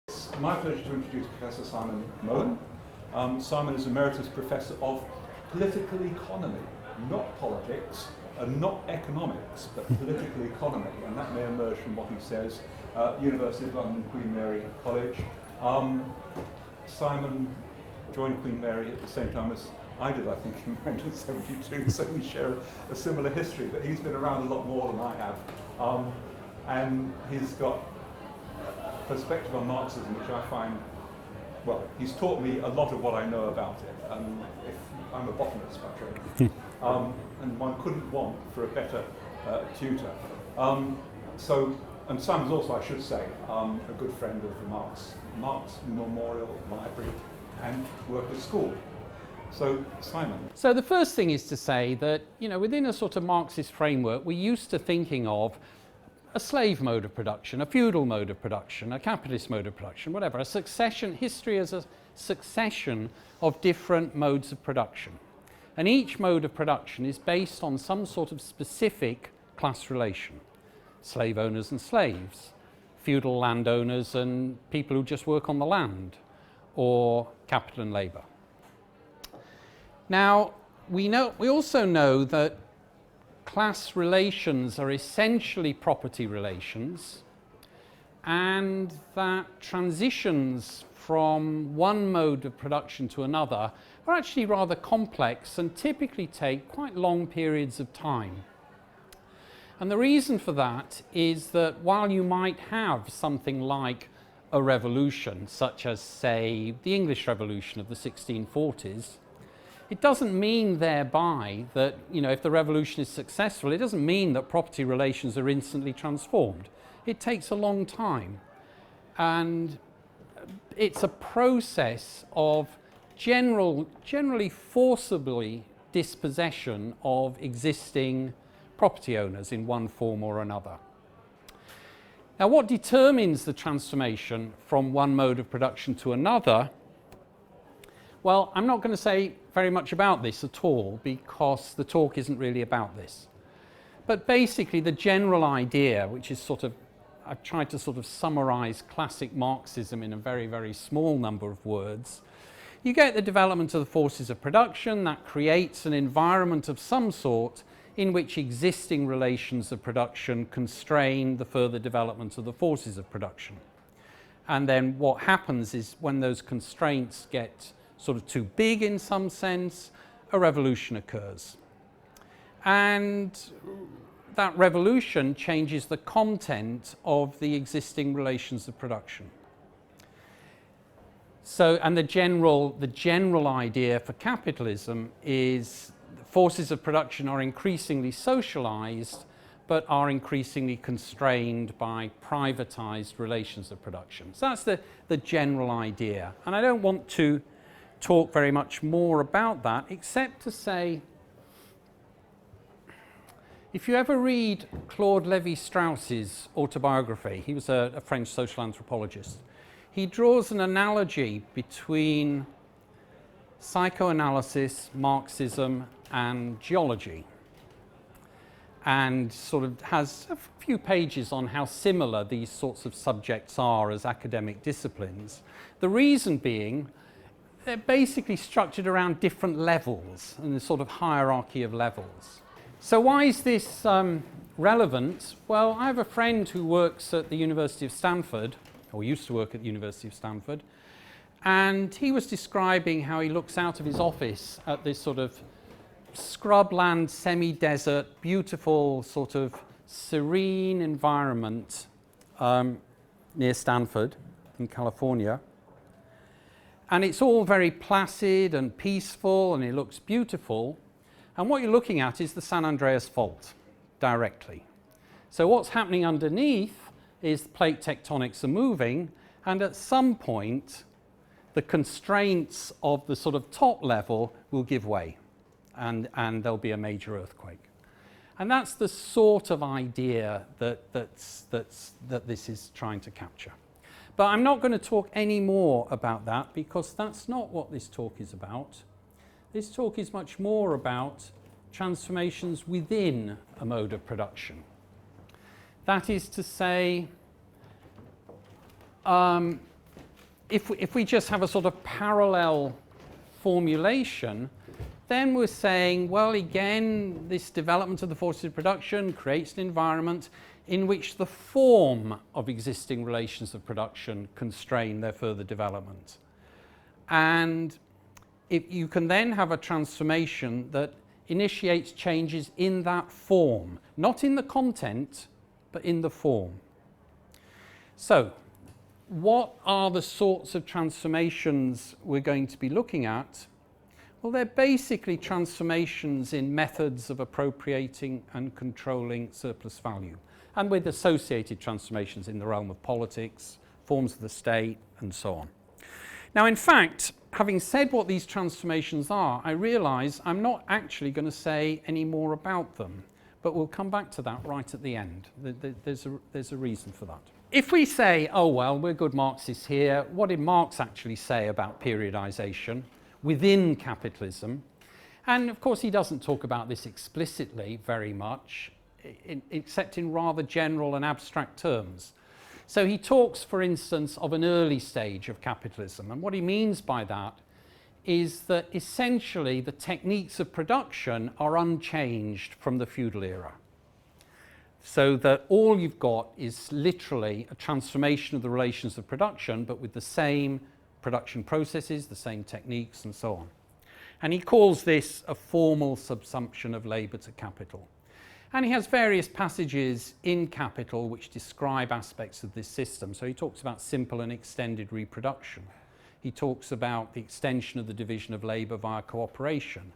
It's my pleasure to introduce Professor Simon Mohun. Simon is Emeritus Professor of Political Economy, not politics and not economics, but political economy, and that may emerge from what he says. University of London, Queen Mary College. Simon joined Queen Mary at the same time as I did, I think, in 1972, so we share a similar history, but he's been around a lot more than I have. And he's got a perspective on Marxism, which I find, well, he's taught me a lot of what I know about it. I'm a botanist by training, and one couldn't want for a better tutor. And Simon's also, I should say, a good friend of the Marx Memorial Library and Workers' School. So, Simon. So the first thing is to say that, within a sort of Marxist framework, we're used to thinking of a slave mode of production, a feudal mode of production, a capitalist mode of production, whatever, history as a succession of different modes of production. And each mode of production is based on some sort of specific class relation. Slave owners and slaves, feudal landowners and people who just work on the land, or capital and labour. Now, we also know that class relations are essentially property relations, and that transitions from one mode of production to another are actually rather complex and typically take quite long periods of time. And the reason for that is that while you might have something like a revolution, such as, say, the English Revolution of the 1640s, it doesn't mean thereby that, if the revolution is successful, it doesn't mean that property relations are instantly transformed. It takes a long time. And it's a process of generally forcibly dispossession of existing property owners in one form or another. Now, what determines the transformation from one mode of production to another? Well, I'm not going to say very much about this at all, because the talk isn't really about this. But basically, the general idea, which is I've tried to summarize classic Marxism in a very, very small number of words. You get the development of the forces of production that creates an environment of some sort in which existing relations of production constrain the further development of the forces of production. And then what happens is, when those constraints get too big in some sense, a revolution occurs. And that revolution changes the content of the existing relations of production. So, and the general idea for capitalism is forces of production are increasingly socialized, but are increasingly constrained by privatized relations of production. So that's the general idea. And I don't want to talk very much more about that, except to say, if you ever read Claude Lévi-Strauss's autobiography, he was a French social anthropologist, he draws an analogy between psychoanalysis, Marxism, and geology, and has a few pages on how similar these sorts of subjects are as academic disciplines. The reason being, they're basically structured around different levels and the hierarchy of levels. So why is this relevant? Well, I have a friend who works at the University of Stanford, or used to work at the University of Stanford, and he was describing how he looks out of his office at this scrubland, semi-desert, beautiful, serene environment near Stanford in California. And it's all very placid and peaceful, and it looks beautiful. And what you're looking at is the San Andreas Fault directly. So what's happening underneath is plate tectonics are moving, and at some point, the constraints of the top level will give way, and there'll be a major earthquake. And that's the sort of idea that this is trying to capture. But I'm not going to talk any more about that, because that's not what this talk is about. This talk is much more about transformations within a mode of production. That is to say, if we just have a sort of parallel formulation, then we're saying, well, again, this development of the forces of production creates an environment in which the form of existing relations of production constrain their further development. And if you can then have a transformation that initiates changes in that form, not in the content, but in the form. So, what are the sorts of transformations we're going to be looking at? Well, they're basically transformations in methods of appropriating and controlling surplus value, and with associated transformations in the realm of politics, forms of the state, and so on. Now, in fact, having said what these transformations are, I realise I'm not actually going to say any more about them, but we'll come back to that right at the end. There's a reason for that. If we say, oh, well, we're good Marxists here, what did Marx actually say about periodisation within capitalism? And of course, he doesn't talk about this explicitly very much, except in rather general and abstract terms. So he talks, for instance, of an early stage of capitalism. And what he means by that is that essentially the techniques of production are unchanged from the feudal era. So that all you've got is literally a transformation of the relations of production, but with the same production processes, the same techniques, and so on. And he calls this a formal subsumption of labour to capital. And he has various passages in Capital which describe aspects of this system. So he talks about simple and extended reproduction. He talks about the extension of the division of labour via cooperation.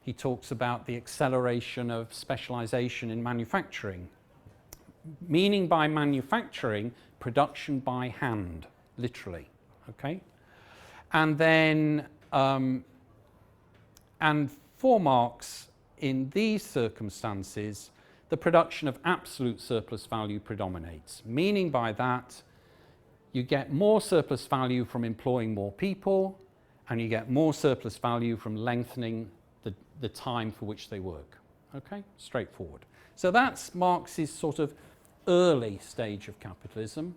He talks about the acceleration of specialisation in manufacturing, meaning by manufacturing, production by hand, literally, okay? And then, and for Marx, in these circumstances, the production of absolute surplus value predominates, meaning by that, you get more surplus value from employing more people, and you get more surplus value from lengthening the time for which they work, okay? Straightforward. So that's Marx's sort of early stage of capitalism.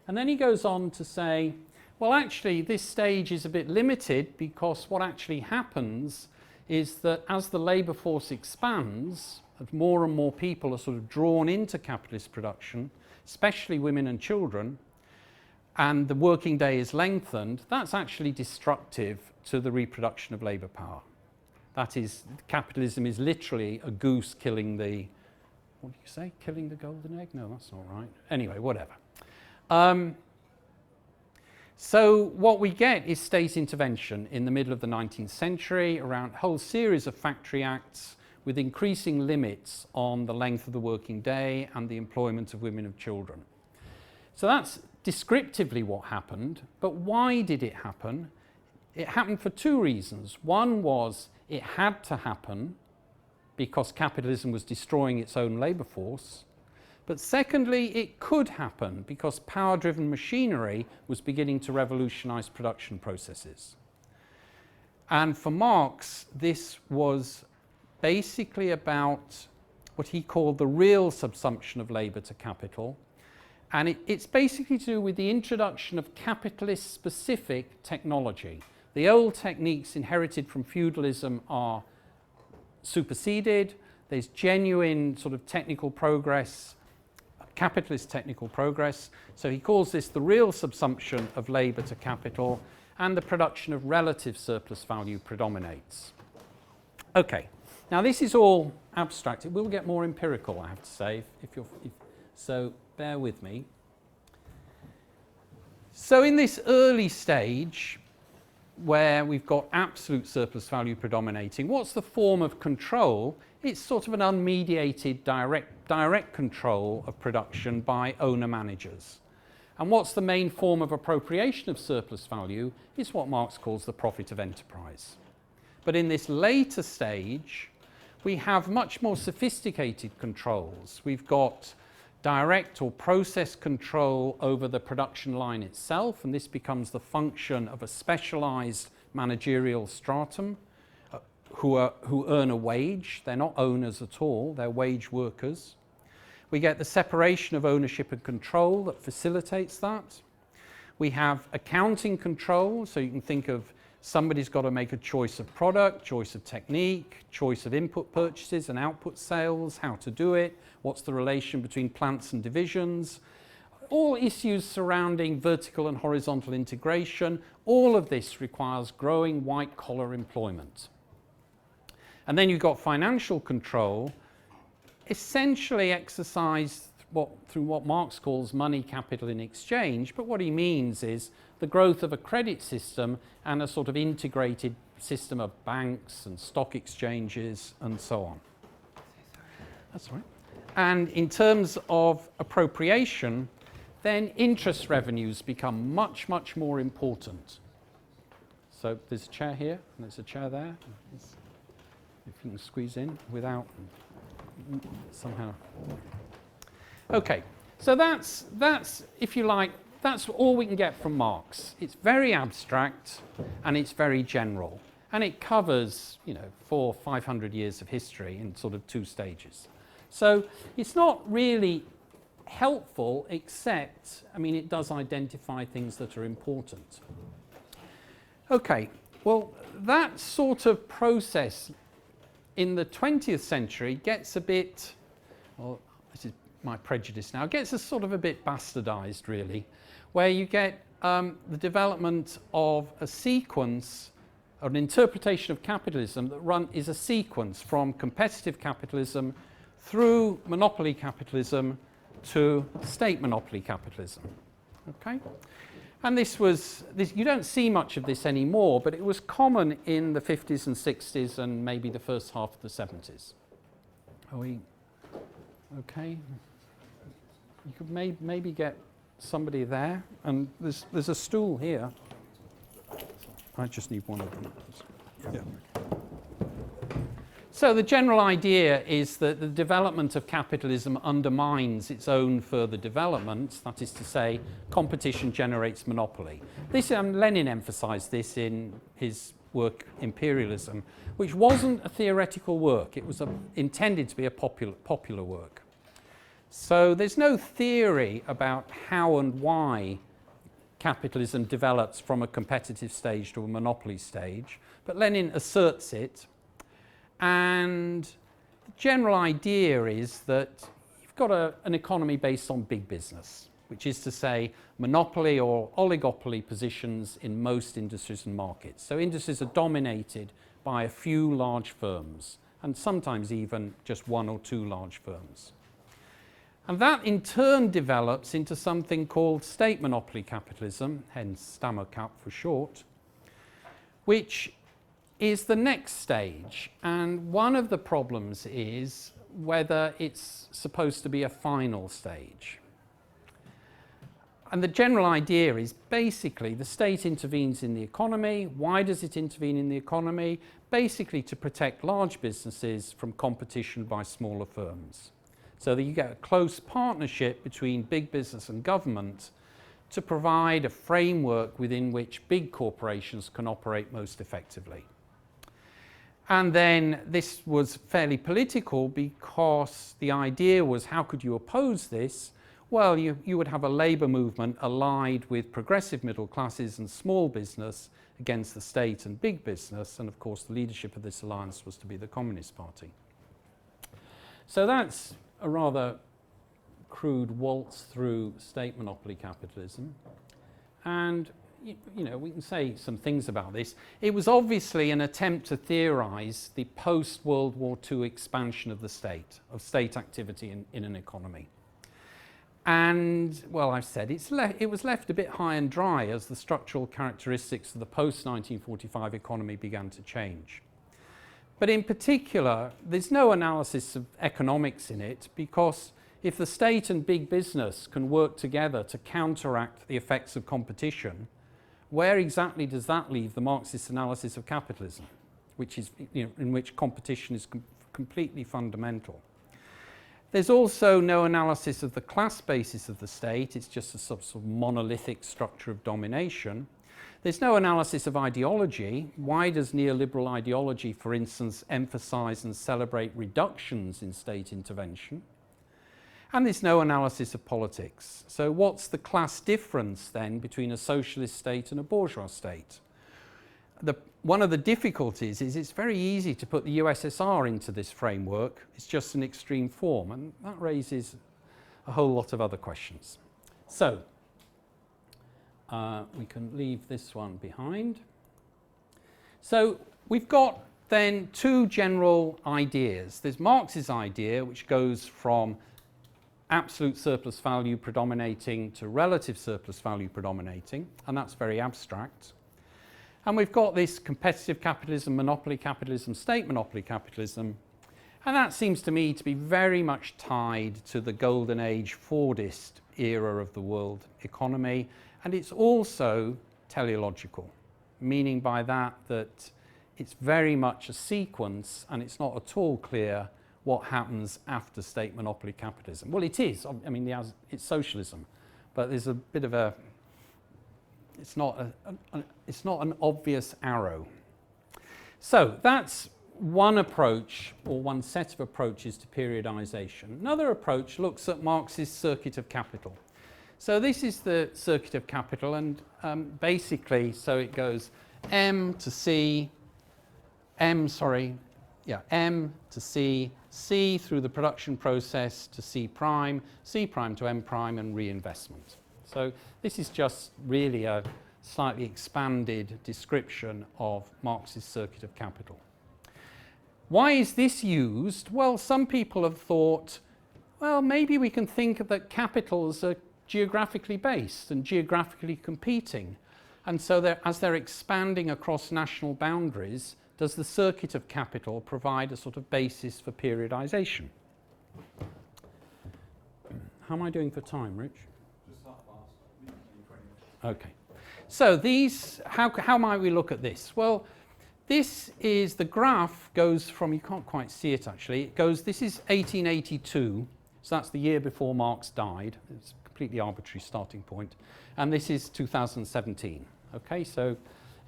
And then he goes on to say, well, actually, this stage is a bit limited because what actually happens is that as the labour force expands, as more and more people are sort of drawn into capitalist production, especially women and children, and the working day is lengthened, that's actually destructive to the reproduction of labour power. That is, capitalism is literally a goose killing the, what do you say? Killing the golden egg? No, that's not right. Anyway, whatever. So what we get is state intervention in the middle of the 19th century around a whole series of factory acts with increasing limits on the length of the working day and the employment of women and children. So that's descriptively what happened, but why did it happen? It happened for two reasons. One was it had to happen because capitalism was destroying its own labour force. But secondly, it could happen because power-driven machinery was beginning to revolutionise production processes. And for Marx, this was basically about what he called the real subsumption of labour to capital. And it's basically to do with the introduction of capitalist-specific technology. The old techniques inherited from feudalism are superseded. There's genuine sort of technical progress, capitalist technical progress. So he calls this the real subsumption of labour to capital, and the production of relative surplus value predominates. Okay, now this is all abstract. It will get more empirical, I have to say, so bear with me. So in this early stage, where we've got absolute surplus value predominating, what's the form of control? It's sort of an unmediated direct control of production by owner-managers. And what's the main form of appropriation of surplus value? It's what Marx calls the profit of enterprise. But in this later stage, we have much more sophisticated controls. We've got direct or process control over the production line itself, and this becomes the function of a specialized managerial stratum who earn a wage. They're not owners at all, they're wage workers. We get the separation of ownership and control that facilitates that. We have accounting control, so you can think of somebody's got to make a choice of product, choice of technique, choice of input purchases and output sales, how to do it, what's the relation between plants and divisions, all issues surrounding vertical and horizontal integration. All of this requires growing white-collar employment. And then you've got financial control, essentially exercised through what Marx calls money, capital in exchange, but what he means is the growth of a credit system and a sort of integrated system of banks and stock exchanges and so on. That's all right. And in terms of appropriation, then interest revenues become much, much more important. So there's a chair here and there's a chair there. If you can squeeze in without somehow. Okay, so that's, if you like, that's all we can get from Marx. It's very abstract and it's very general. And it covers, 400 or 500 years of history in sort of 2 stages. So it's not really helpful, except, it does identify things that are important. Okay, well, that sort of process in the 20th century gets a bit, well, this is my prejudice now, gets a sort of a bit bastardized, really, where you get the development of a sequence, an interpretation of capitalism that is a sequence from competitive capitalism through monopoly capitalism to state monopoly capitalism. Okay? And you don't see much of this anymore, but it was common in the 50s and 60s and maybe the first half of the 70s. Are we okay? You could maybe get somebody there, and there's a stool here. I just need one of them. Yeah. So the general idea is that the development of capitalism undermines its own further development. That is to say, competition generates monopoly. Lenin emphasized this in his work Imperialism, which wasn't a theoretical work. It was intended to be a popular work. So there's no theory about how and why capitalism develops from a competitive stage to a monopoly stage, but Lenin asserts it. And the general idea is that you've got an economy based on big business, which is to say monopoly or oligopoly positions in most industries and markets. So industries are dominated by a few large firms, and sometimes even just 1 or 2 large firms. And that in turn develops into something called state monopoly capitalism, hence STAMOCAP for short, which is the next stage. And one of the problems is whether it's supposed to be a final stage. And the general idea is basically the state intervenes in the economy. Why does it intervene in the economy? Basically to protect large businesses from competition by smaller firms. So that you get a close partnership between big business and government to provide a framework within which big corporations can operate most effectively. And then this was fairly political because the idea was, how could you oppose this? Well, you would have a labour movement allied with progressive middle classes and small business against the state and big business. And of course, the leadership of this alliance was to be the Communist Party. So that's a rather crude waltz through state monopoly capitalism. And we can say some things about this. It was obviously an attempt to theorize the post-World War II expansion of the state, of state activity in an economy. And, well, I've said it was left a bit high and dry as the structural characteristics of the post-1945 economy began to change. But in particular, there's no analysis of economics in it, because if the state and big business can work together to counteract the effects of competition, where exactly does that leave the Marxist analysis of capitalism, which is, in which competition is completely fundamental? There's also no analysis of the class basis of the state. It's just a sort of monolithic structure of domination. There's no analysis of ideology. Why does neoliberal ideology, for instance, emphasize and celebrate reductions in state intervention? And there's no analysis of politics. So what's the class difference then between a socialist state and a bourgeois state? One of the difficulties is it's very easy to put the USSR into this framework. It's just an extreme form, and that raises a whole lot of other questions. So we can leave this one behind. So we've got then two general ideas. There's Marx's idea, which goes from absolute surplus value predominating to relative surplus value predominating, and that's very abstract. And we've got this competitive capitalism, monopoly capitalism, state monopoly capitalism, and that seems to me to be very much tied to the golden age Fordist era of the world economy, and it's also teleological, meaning by that it's very much a sequence and it's not at all clear what happens after state monopoly capitalism. Well, it is. I mean, it's socialism, but there's a bit of a... It's not an obvious arrow. So that's one approach, or one set of approaches to periodization. Another approach looks at Marx's circuit of capital. So this is the circuit of capital, and basically, so it goes M to C, M to C, C through the production process to C prime to M prime, and reinvestment. So this is just really a slightly expanded description of Marx's circuit of capital. Why is this used? Well, some people have thought, well, maybe we can think that capitals are geographically based and geographically competing. And so as they're expanding across national boundaries, does the circuit of capital provide a sort of basis for periodization? How am I doing for time, Rich? Okay, so these, how might we look at this? Well, this is, the graph goes from, you can't quite see it actually, it goes, this is 1882, so that's the year before Marx died, it's a completely arbitrary starting point, and this is 2017, okay, so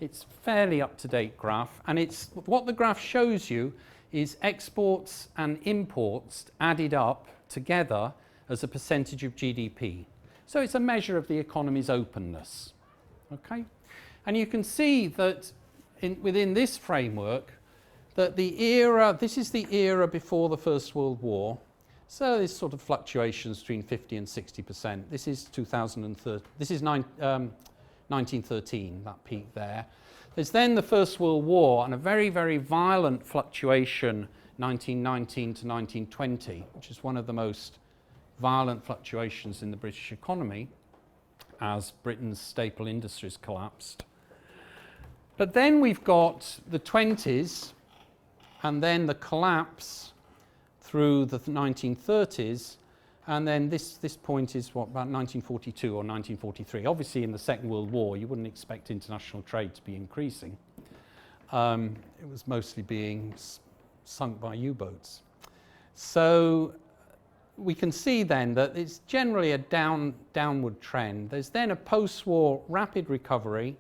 it's fairly up-to-date graph, and it's, what the graph shows you is exports and imports added up together as a percentage of GDP. So it's a measure of the economy's openness, okay? And you can see that within this framework, that the era, this is the era before the First World War, so there's sort of fluctuations between 50 and 60%. This is 2013, this is 1913, that peak there. There's then the First World War and a very, very violent fluctuation, 1919 to 1920, which is one of the most violent fluctuations in the British economy as Britain's staple industries collapsed. But then we've got the 20s and then the collapse through the 1930s, and then this point is what, about 1942 or 1943. Obviously in the Second World War you wouldn't expect international trade to be increasing. It was mostly being sunk by U-boats. So we can see then that it's generally a downward trend. There's then a post-war rapid recovery,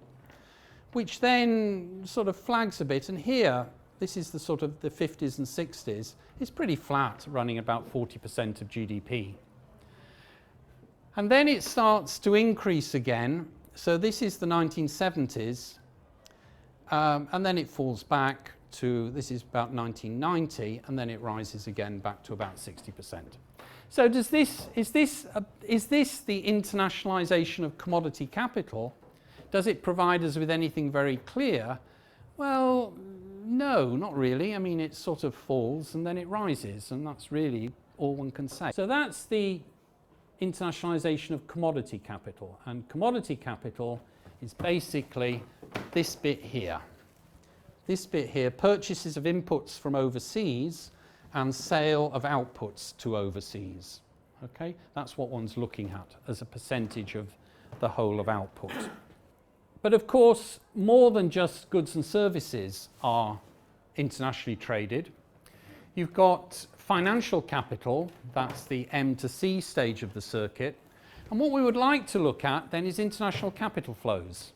which then sort of flags a bit. And here, this is the sort of the 50s and 60s. It's pretty flat, running about 40% of GDP. And then it starts to increase again. So this is the 1970s. And then it falls back to, this is about 1990, and then it rises again back to about 60%. So is this the internationalization of commodity capital? Does it provide us with anything very clear? Well, no, not really. I mean, it sort of falls and then it rises, and that's really all one can say. So that's the internationalization of commodity capital. And commodity capital is basically this bit here. This bit here, purchases of inputs from overseas and sale of outputs to overseas. Okay, that's what one's looking at as a percentage of the whole of output. But of course, more than just goods and services are internationally traded. You've got financial capital, that's the M to C stage of the circuit. And what we would like to look at then is international capital flows.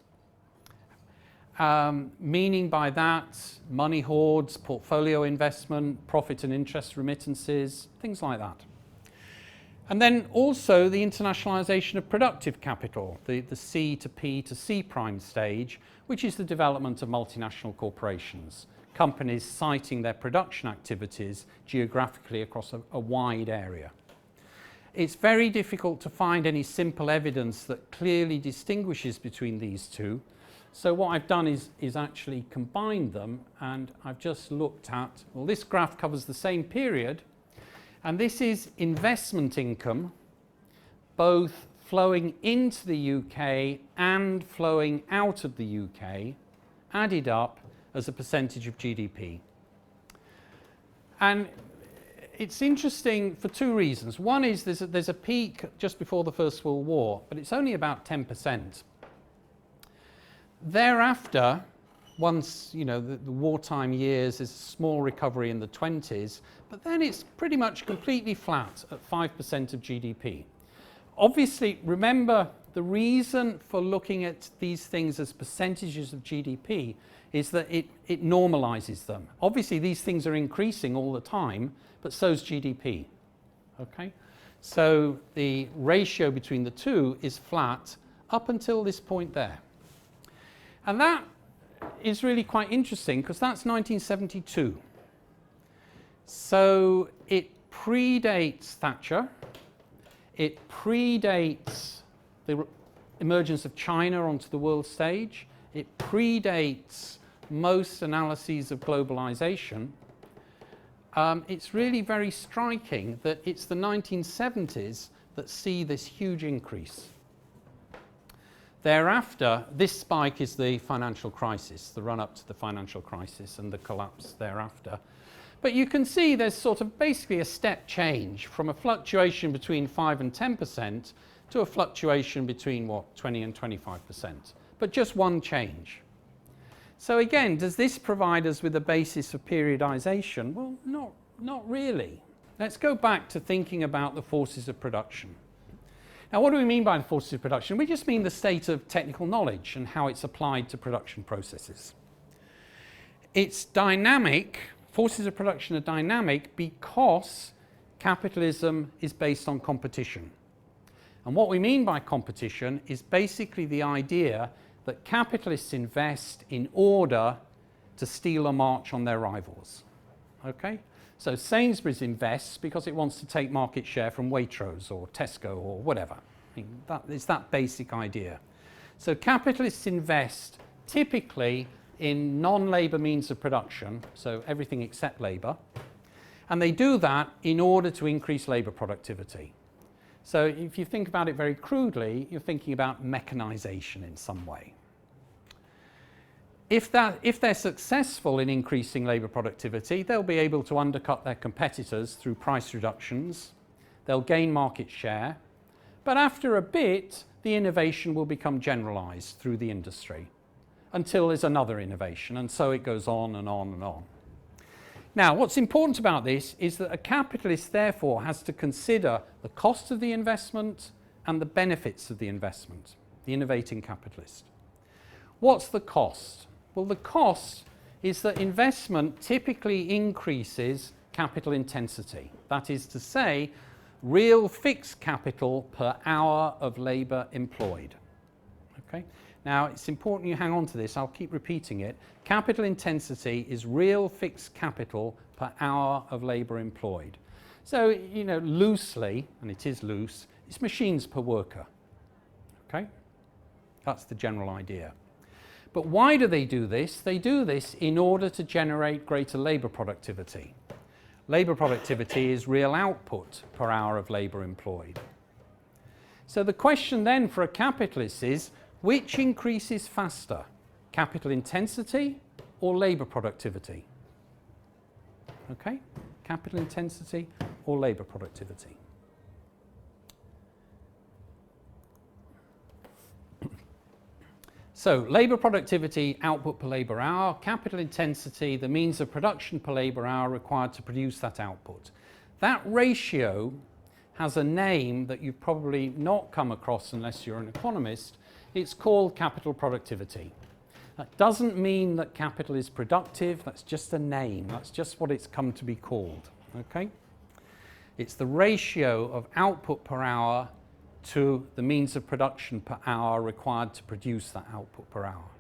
Meaning by that, money hoards, portfolio investment, profit and interest remittances, things like that. And then also the internationalisation of productive capital, the C to P to C prime stage, which is the development of multinational corporations, companies siting their production activities geographically across a wide area. It's very difficult to find any simple evidence that clearly distinguishes between these two. So what I've done is actually combined them, and I've just looked at, well, this graph covers the same period, and this is investment income, both flowing into the UK and flowing out of the UK, added up as a percentage of GDP. And it's interesting for two reasons. One is there's a peak just before the First World War, but it's only about 10%. Thereafter, once the wartime years, there's a small recovery in the 20s, but then it's pretty much completely flat at 5% of GDP. Obviously, remember, the reason for looking at these things as percentages of GDP is that it normalizes them. Obviously, these things are increasing all the time, but so's GDP. Okay? So the ratio between the two is flat up until this point there. And that is really quite interesting because that's 1972. So it predates Thatcher. It predates the emergence of China onto the world stage. It predates most analyses of globalization. It's really very striking that it's the 1970s that see this huge increase. Thereafter, this spike is the financial crisis, the run-up to the financial crisis and the collapse thereafter. But you can see there's sort of basically a step change from a fluctuation between 5 and 10% to a fluctuation between, 20 and 25%. But just one change. So again, does this provide us with a basis for periodization? Well, not really. Let's go back to thinking about the forces of production. Now, what do we mean by the forces of production? We just mean the state of technical knowledge and how it's applied to production processes. It's dynamic. Forces of production are dynamic because capitalism is based on competition. And what we mean by competition is basically the idea that capitalists invest in order to steal a march on their rivals. Okay? So Sainsbury's invests because it wants to take market share from Waitrose or Tesco or whatever. I mean, it's that basic idea. So capitalists invest typically in non-labour means of production, so everything except labour, and they do that in order to increase labour productivity. So if you think about it very crudely, you're thinking about mechanisation in some way. If they're successful in increasing labour productivity, they'll be able to undercut their competitors through price reductions. They'll gain market share. But after a bit, the innovation will become generalised through the industry until there's another innovation, and so it goes on and on and on. Now, what's important about this is that a capitalist, therefore, has to consider the cost of the investment and the benefits of the investment, the innovating capitalist. What's the cost? Well, the cost is that investment typically increases capital intensity. That is to say, real fixed capital per hour of labour employed. Okay? Now, it's important you hang on to this. I'll keep repeating it. Capital intensity is real fixed capital per hour of labour employed. So, loosely, and it is loose, it's machines per worker. Okay? That's the general idea. But why do they do this? They do this in order to generate greater labour productivity. Labour productivity is real output per hour of labour employed. So the question then for a capitalist is, which increases faster, capital intensity or labour productivity? Okay, capital intensity or labour productivity? So labour productivity, output per labour hour, capital intensity, the means of production per labour hour required to produce that output. That ratio has a name that you've probably not come across unless you're an economist. It's called capital productivity. That doesn't mean that capital is productive, that's just a name, that's just what it's come to be called. Okay? It's the ratio of output per hour to the means of production per hour required to produce that output per hour.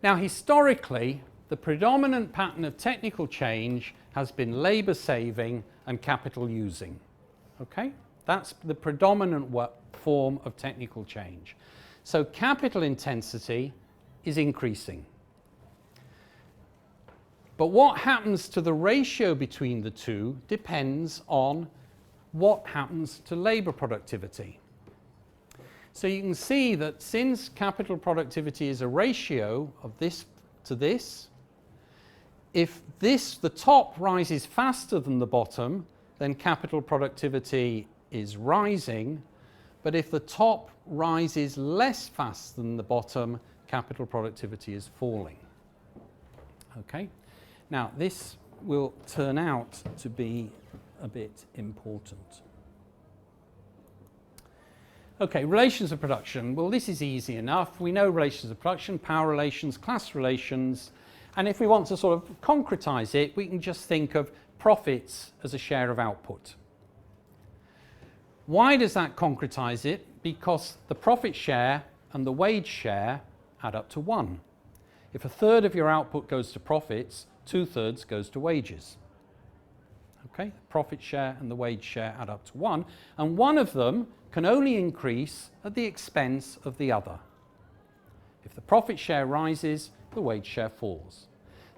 Now, historically, the predominant pattern of technical change has been labour saving and capital using. Okay? That's the predominant form of technical change. So capital intensity is increasing. But what happens to the ratio between the two depends on what happens to labour productivity. So you can see that since capital productivity is a ratio of this to this, if the top rises faster than the bottom, then capital productivity is rising. But if the top rises less fast than the bottom, capital productivity is falling. Okay? Now, this will turn out to be a bit important. Okay, relations of production. Well, this is easy enough. We know relations of production, power relations, class relations. And if we want to sort of concretize it, we can just think of profits as a share of output. Why does that concretize it? Because the profit share and the wage share add up to 1. If a third of your output goes to profits, 2/3 goes to wages. Okay, the profit share and the wage share add up to 1, and one of them can only increase at the expense of the other. If the profit share rises, the wage share falls.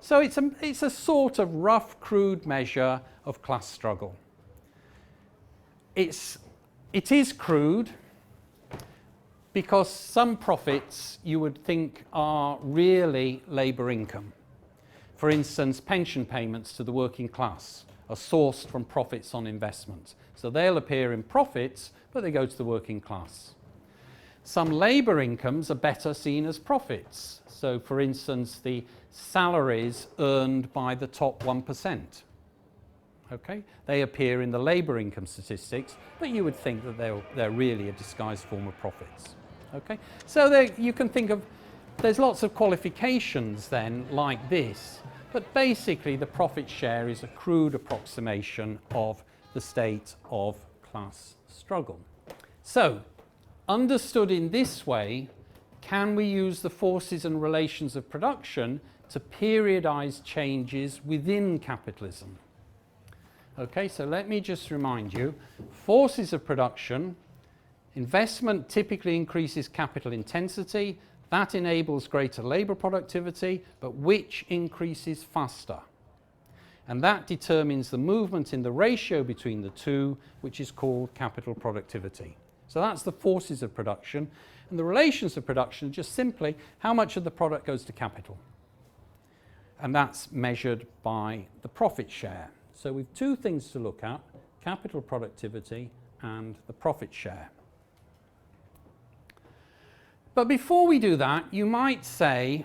So it's a sort of rough, crude measure of class struggle. It is crude because some profits you would think are really labour income. For instance, pension payments to the working class are sourced from profits on investment. So they'll appear in profits, but they go to the working class. Some labour incomes are better seen as profits. So for instance, the salaries earned by the top 1%. Okay? They appear in the labour income statistics, but you would think that they're really a disguised form of profits. Okay? So you can think of, there's lots of qualifications then like this, but basically the profit share is a crude approximation of the state of class struggle. So, understood in this way, can we use the forces and relations of production to periodize changes within capitalism? Okay, so let me just remind you, forces of production, investment typically increases capital intensity, that enables greater labour productivity, but which increases faster? And that determines the movement in the ratio between the two, which is called capital productivity. So that's the forces of production. And the relations of production are just simply how much of the product goes to capital. And that's measured by the profit share. So we've two things to look at, capital productivity and the profit share. But before we do that, you might say,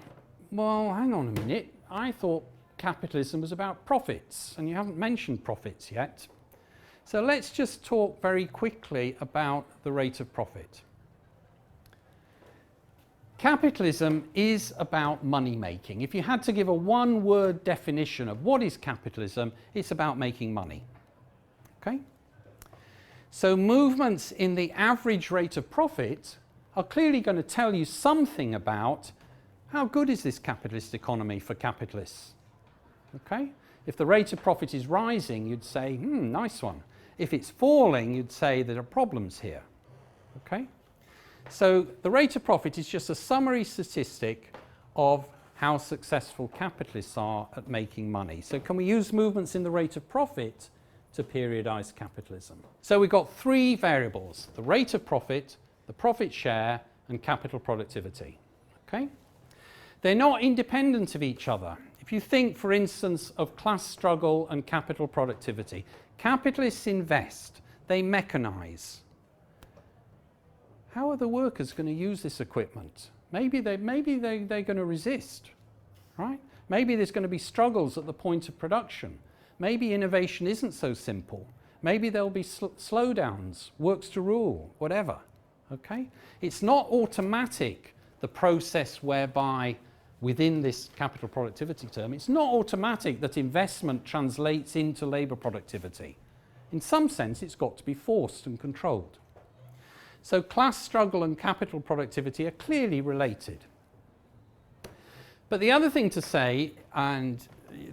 well, hang on a minute, I thought capitalism was about profits, and you haven't mentioned profits yet. So let's just talk very quickly about the rate of profit. Capitalism is about money making. If you had to give a one-word definition of what is capitalism, it's about making money. Okay? So movements in the average rate of profit are clearly going to tell you something about how good is this capitalist economy for capitalists. Okay? If the rate of profit is rising, you'd say, nice one. If it's falling, you'd say there are problems here. Okay? So the rate of profit is just a summary statistic of how successful capitalists are at making money. So can we use movements in the rate of profit to periodize capitalism? So we've got three variables, the rate of profit, the profit share, and capital productivity. Okay? They're not independent of each other. If you think, for instance, of class struggle and capital productivity, capitalists invest, they mechanize. How are the workers going to use this equipment? Maybe they're going to resist, right? Maybe there's going to be struggles at the point of production. Maybe innovation isn't so simple. Maybe there'll be slowdowns, works to rule, whatever. Okay? It's not automatic, the process whereby within this capital productivity term, it's not automatic that investment translates into labour productivity. In some sense, it's got to be forced and controlled. So class struggle and capital productivity are clearly related. But the other thing to say, and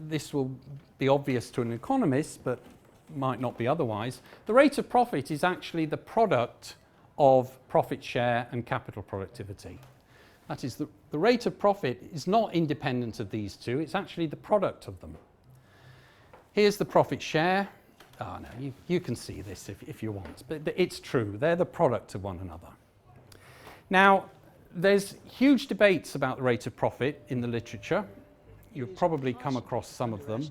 this will be obvious to an economist, but might not be otherwise, the rate of profit is actually the product of profit share and capital productivity. That is, the rate of profit is not independent of these two, it's actually the product of them. Here's the profit share. Oh no, you can see this if you want, but it's true, they're the product of one another. Now, there's huge debates about the rate of profit in the literature. You've probably come across some of them.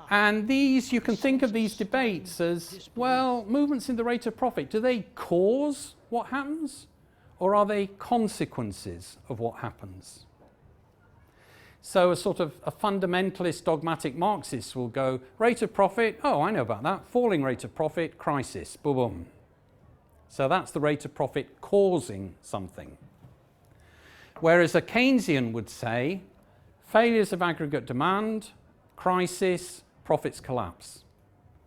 And these, you can think of these debates as, well, movements in the rate of profit, do they cause what happens? Or are they consequences of what happens? So a sort of a fundamentalist dogmatic Marxist will go, rate of profit, oh, I know about that, falling rate of profit, crisis, boom, boom. So that's the rate of profit causing something. Whereas a Keynesian would say, failures of aggregate demand, crisis, profits collapse.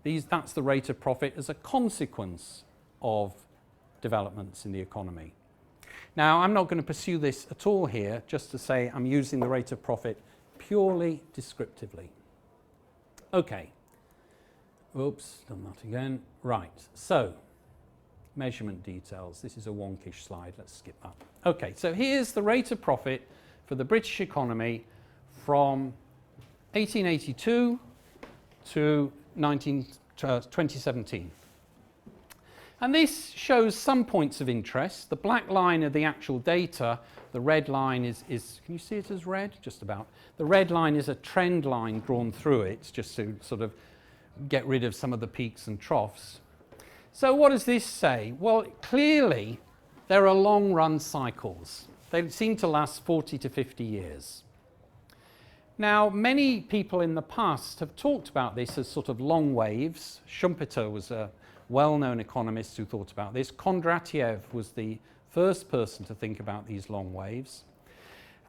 That's the rate of profit as a consequence of developments in the economy. Now, I'm not going to pursue this at all here, just to say I'm using the rate of profit purely descriptively. Okay. Oops, done that again. Right, so measurement details. This is a wonkish slide. Let's skip that. Okay, so here's the rate of profit for the British economy from 1882 to 2017. And this shows some points of interest. The black line are the actual data. The red line is, can you see it as red? Just about. The red line is a trend line drawn through it, just to sort of get rid of some of the peaks and troughs. So what does this say? Well, clearly there are long run cycles. They seem to last 40 to 50 years. Now, many people in the past have talked about this as sort of long waves. Schumpeter was a well-known economist who thought about this. Kondratiev was the first person to think about these long waves.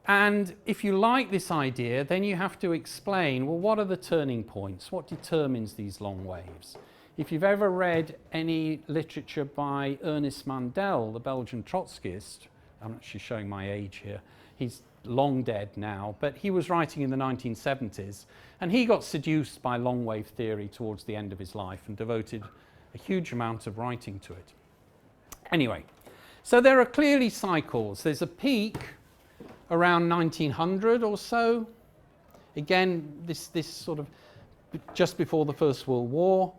And if you like this idea, then you have to explain, well, what are the turning points? What determines these long waves? If you've ever read any literature by Ernest Mandel, the Belgian Trotskyist, I'm actually showing my age here, he's long dead now, but he was writing in the 1970s, and he got seduced by long wave theory towards the end of his life and devoted a huge amount of writing to it. Anyway, so there are clearly cycles. There's a peak around 1900 or so. Again, this sort of just before the First World War.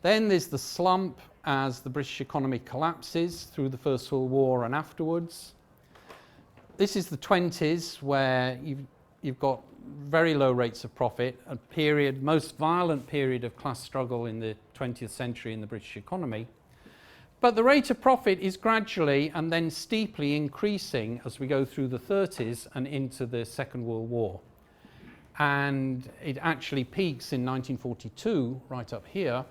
Then there's the slump as the British economy collapses through the First World War and afterwards. This is the 20s, where you've got very low rates of profit, a period, most violent period of class struggle in the 20th century in the British economy. But the rate of profit is gradually and then steeply increasing as we go through the 30s and into the Second World War. And it actually peaks in 1942, right up here.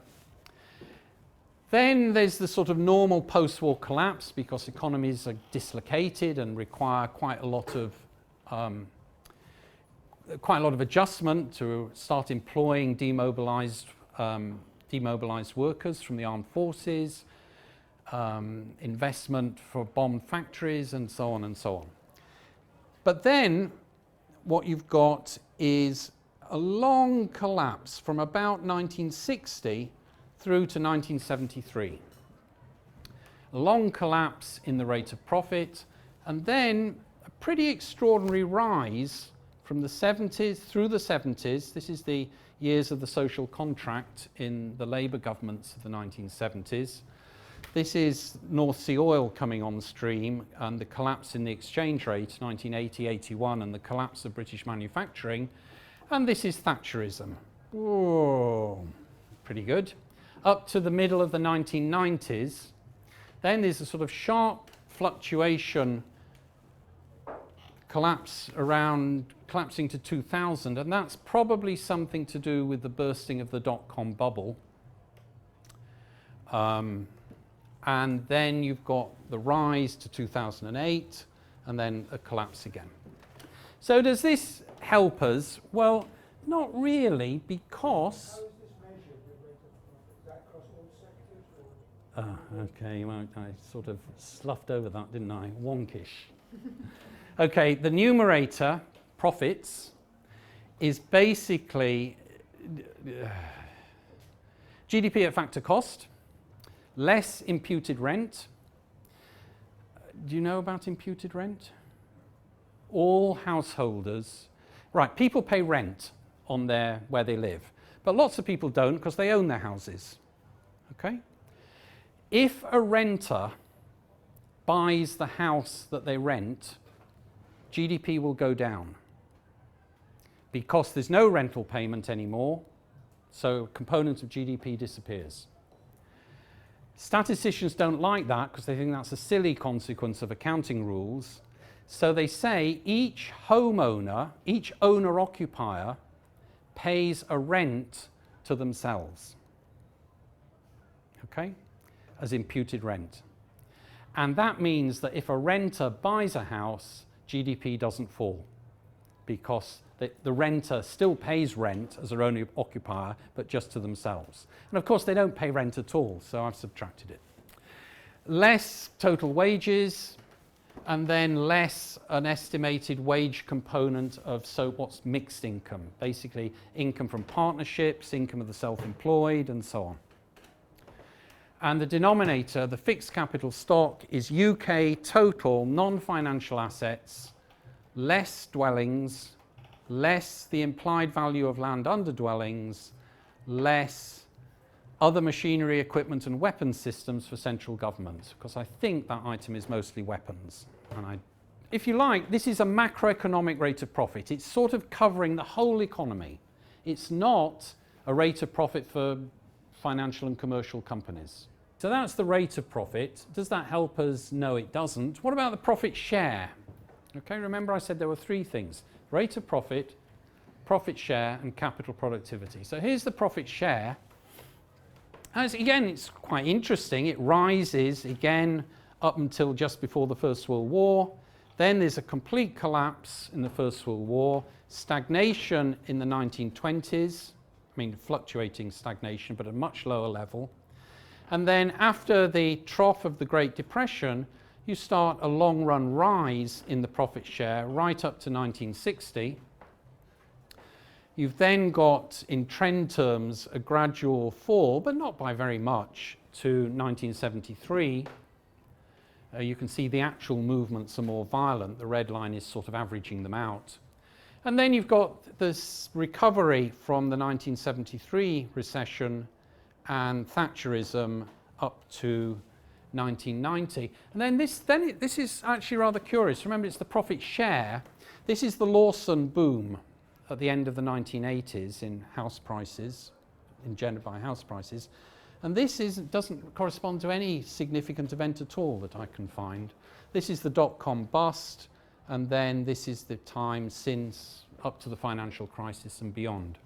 Then there's the sort of normal post-war collapse because economies are dislocated and require quite a lot of adjustment to start employing demobilized workers from the armed forces, investment for bombed factories, and so on and so on. But then what you've got is a long collapse from about 1960 through to 1973. A long collapse in the rate of profit, and then a pretty extraordinary rise from the 70s through the 70s. This is the years of the social contract in the Labour governments of the 1970s. This is North Sea oil coming on stream and the collapse in the exchange rate, 1980-81, and the collapse of British manufacturing. And this is Thatcherism. Whoa, pretty good. Up to the middle of the 1990s. Then there's a sort of sharp fluctuation, collapsing to 2000, and that's probably something to do with the bursting of the dot-com bubble. And then you've got the rise to 2008, and then a collapse again. So does this help us? Well, not really, because... How is this measured, the rate of profit? Is that across all sectors? Or? Okay, well, I sort of sloughed over that, didn't I? Wonkish. Okay, the numerator, profits, is basically GDP at factor cost, less imputed rent. Do you know about imputed rent? All householders, right, people pay rent on where they live, but lots of people don't because they own their houses, okay? If a renter buys the house that they rent, GDP will go down because there's no rental payment anymore, so a component of GDP disappears. Statisticians don't like that because they think that's a silly consequence of accounting rules. So they say each homeowner, each owner-occupier pays a rent to themselves, okay, as imputed rent. And that means that if a renter buys a house, GDP doesn't fall because the renter still pays rent as their owner-occupier, but just to themselves. And of course, they don't pay rent at all, so I've subtracted it. Less total wages, and then less an estimated wage component of what's mixed income, basically income from partnerships, income of the self-employed, and so on. And the denominator, the fixed capital stock, is UK total non-financial assets, less dwellings, less the implied value of land under dwellings, less other machinery, equipment and weapons systems for central government, because I think that item is mostly weapons. And if you like, this is a macroeconomic rate of profit. It's sort of covering the whole economy. It's not a rate of profit for financial and commercial companies. So that's the rate of profit. Does that help us? No, it doesn't. What about the profit share? Okay, remember I said there were three things: rate of profit, profit share, and capital productivity. So here's the profit share. As again, it's quite interesting. It rises again up until just before the First World War. Then there's a complete collapse in the First World War, stagnation in the 1920s, I mean fluctuating stagnation, but at a much lower level. And then after the trough of the Great Depression, you start a long run rise in the profit share right up to 1960. You've then got, in trend terms, a gradual fall, but not by very much, to 1973. You can see the actual movements are more violent. The red line is sort of averaging them out. And then you've got this recovery from the 1973 recession and Thatcherism up to 1990. And then this is actually rather curious. Remember, it's the profit share. This is the Lawson boom at the end of the 1980s in house prices, engendered by house prices. And this doesn't correspond to any significant event at all that I can find. This is the dot-com bust, and then this is the time since up to the financial crisis and beyond.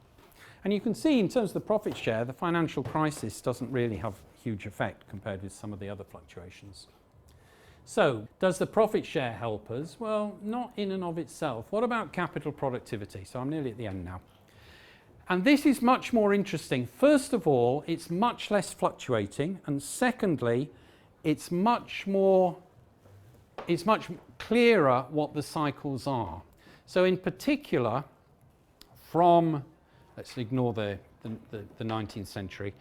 And you can see in terms of the profit share, the financial crisis doesn't really have a huge effect compared with some of the other fluctuations. So, does the profit share help us? Well, not in and of itself. What about capital productivity? So I'm nearly at the end now. And this is much more interesting. First of all, it's much less fluctuating. And secondly, it's much clearer what the cycles are. So in particular, from, let's ignore the 19th century,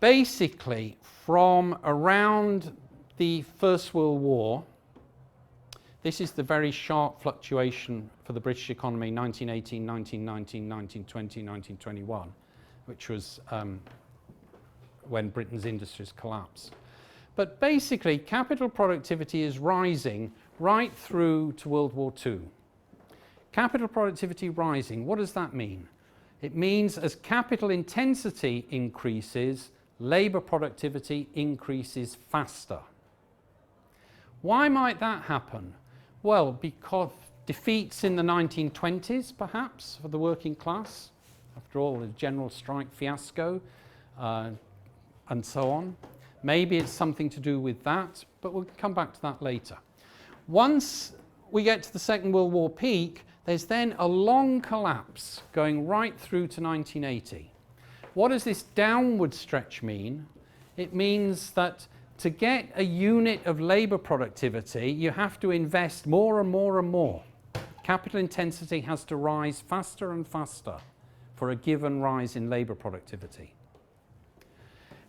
basically from around the First World War, this is the very sharp fluctuation for the British economy, 1918, 1919, 1920, 1921, which was when Britain's industries collapsed. But basically, capital productivity is rising right through to World War II. Capital productivity rising, what does that mean? It means as capital intensity increases, labour productivity increases faster. Why might that happen? Well, because defeats in the 1920s, perhaps, for the working class. After all, the general strike fiasco, and so on. Maybe it's something to do with that, but we'll come back to that later. Once we get to the Second World War peak, there's then a long collapse going right through to 1980. What does this downward stretch mean? It means that to get a unit of labour productivity, you have to invest more and more and more. Capital intensity has to rise faster and faster for a given rise in labour productivity.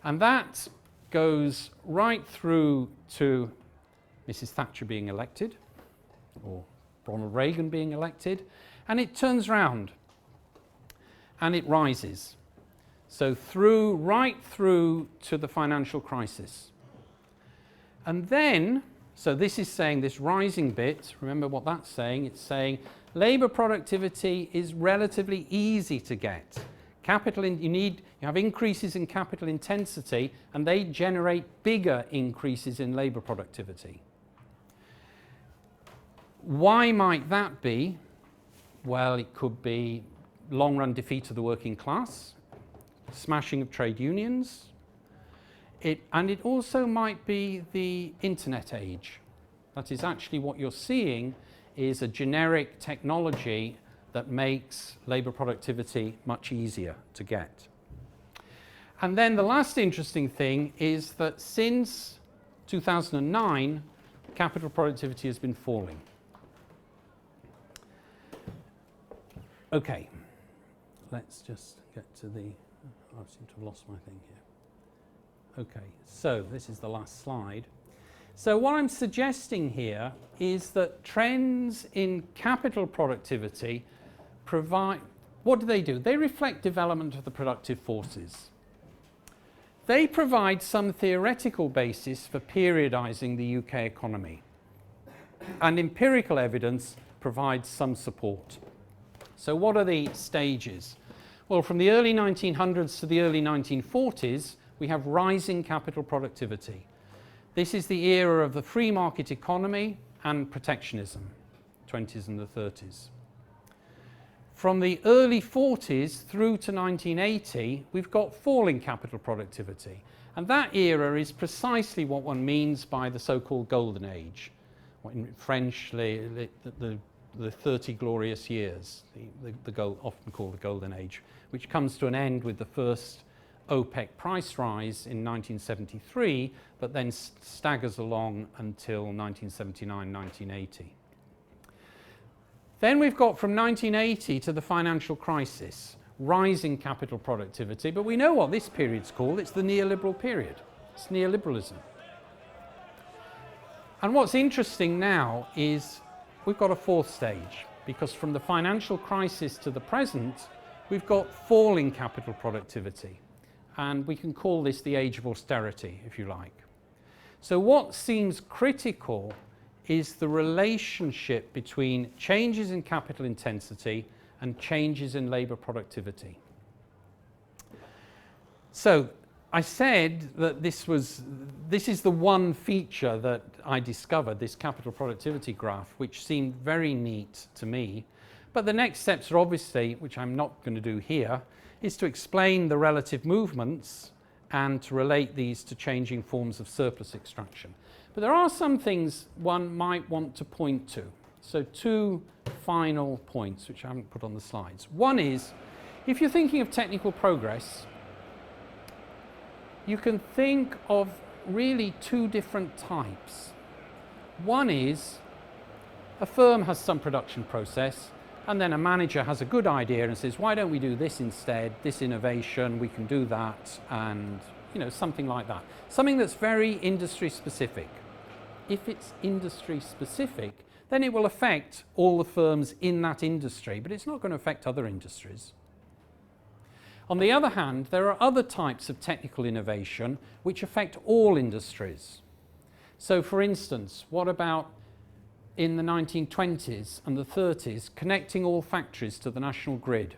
And that goes right through to Mrs. Thatcher being elected, or Ronald Reagan being elected, and it turns round and it rises. So right through to the financial crisis. And then, so this is saying this rising bit, remember what that's saying, it's saying labour productivity is relatively easy to get. You have increases in capital intensity and they generate bigger increases in labour productivity. Why might that be? Well, it could be long-run defeat of the working class, smashing of trade unions, and it also might be the internet age. That is actually what you're seeing is a generic technology that makes labour productivity much easier to get. And then the last interesting thing is that since 2009, capital productivity has been falling. Okay, let's just get to the, I seem to have lost my thing here. Okay, so this is the last slide. So what I'm suggesting here is that trends in capital productivity provide, what do? They reflect development of the productive forces. They provide some theoretical basis for periodizing the UK economy. And empirical evidence provides some support. So what are the stages? Well, from the early 1900s to the early 1940s, we have rising capital productivity. This is the era of the free market economy and protectionism, 20s and the 30s. From the early 40s through to 1980, we've got falling capital productivity. And that era is precisely what one means by the so-called golden age, what in French, the 30 glorious years, often called the golden age, which comes to an end with the first OPEC price rise in 1973, but then staggers along until 1979, 1980. Then we've got from 1980 to the financial crisis, rising capital productivity, but we know what this period's called. It's the neoliberal period. It's neoliberalism. And what's interesting now is we've got a fourth stage, because from the financial crisis to the present, we've got falling capital productivity. And we can call this the age of austerity, if you like. So what seems critical is the relationship between changes in capital intensity and changes in labour productivity. So I said that this is the one feature that I discovered, this capital productivity graph, which seemed very neat to me. But the next steps are obviously, which I'm not going to do here, is to explain the relative movements and to relate these to changing forms of surplus extraction. But there are some things one might want to point to. So two final points, which I haven't put on the slides. One is, if you're thinking of technical progress, you can think of really two different types. One is a firm has some production process, and then a manager has a good idea and says, why don't we do this instead, this innovation, we can do that, and something like that. Something that's very industry specific. If it's industry specific, then it will affect all the firms in that industry, but it's not going to affect other industries. On the other hand, there are other types of technical innovation which affect all industries. So for instance, what about in the 1920s and the 30s, connecting all factories to the national grid?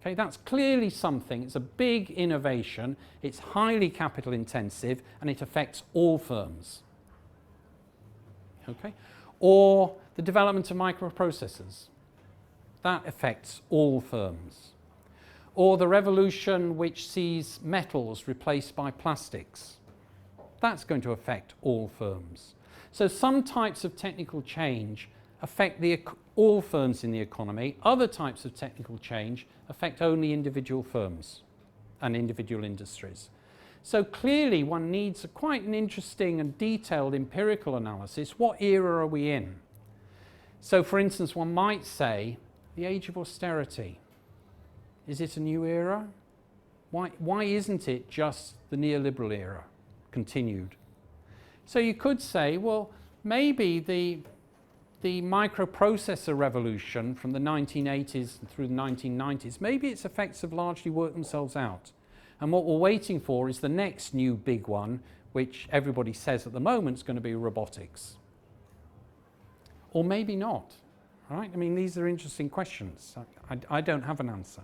Okay, that's clearly something, it's a big innovation, it's highly capital intensive, and it affects all firms. Okay? Or the development of microprocessors. That affects all firms. Or the revolution which sees metals replaced by plastics. That's going to affect all firms. So some types of technical change affect all firms in the economy. Other types of technical change affect only individual firms and individual industries. So clearly one needs quite an interesting and detailed empirical analysis. What era are we in? So for instance, one might say the age of austerity. Is it a new era? Why isn't it just the neoliberal era continued? So you could say, well, maybe the microprocessor revolution from the 1980s through the 1990s, maybe its effects have largely worked themselves out. And what we're waiting for is the next new big one, which everybody says at the moment is going to be robotics. Or maybe not, right? I mean, these are interesting questions. I don't have an answer.